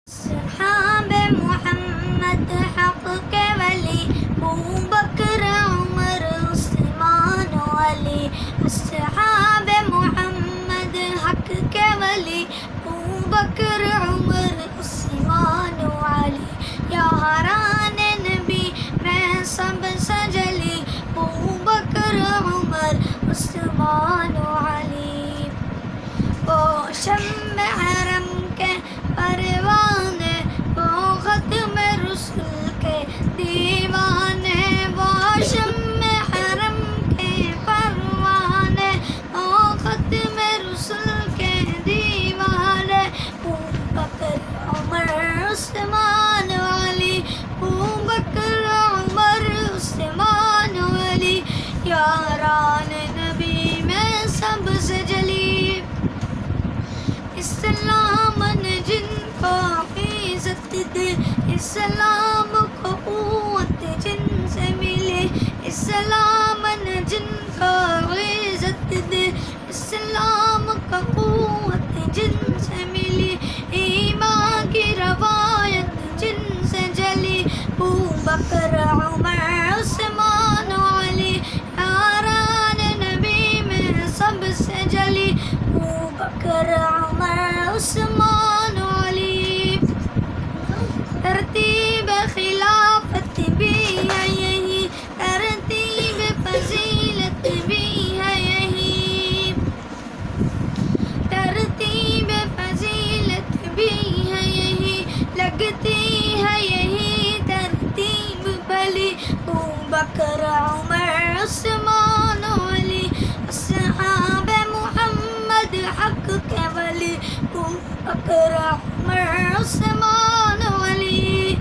صحاب محمد حق کے ولی ابو بکر عمر عثمان و علی. اصحاب محمد حق کے ولی ابو بکر عمر عثمان و علی. یاران نبی میں سب سے جلی ابو بکر عمر عثمان و علی. وہ شمع حرم کے پروانے، وہ ختم رسول کے دیوانے. وہ شمع حرم کے پروانے، وہ ختم رسول کے دیوانے. ابو بکر عمر عثمان علی، ابو بکر عمر عثمان علی. یاران نبی میں سب سے جلی اسلام نے جن کو عزت دے، اسلام کو قوت جن سے ملے. اسلام نے جن کو عزت دے، اسلام کو قوت جن سے ملی. ایمان کی روایت جن سے جلی ابو بکر عمر عثمان علی. یاران نبی میں سب سے جلی ابو بکر عمر عثمان علی. ترتیب خلافت بھی ہے یہی، ترتیب فضیلت بھی ہے یہی، ترتیب فضیلت بھی ہے یہی. لگتی ہے یہی ترتیب بھلی ابو بکر عمر عثمان علی. اصحاب محمد حق کے ولی ابو بکر عمر عثمان علی.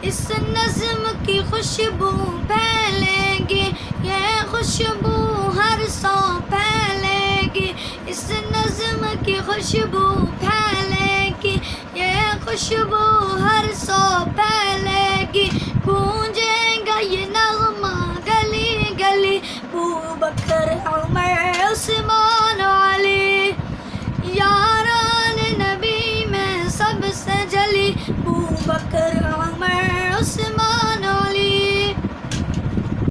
اس نظم کی خوشبو پھیلے گی، یہ خوشبو ہر سو پھیلے گی. اس نظم کی خوشبو پھیلے گی، یہ خوشبو ہر سو پھیلے گی. گونجے گا یہ نغمہ گلی گلی ابو بکر عمر عثمان علی. یاران نبی میں سب سے جلی ابو بکر عمر عثمان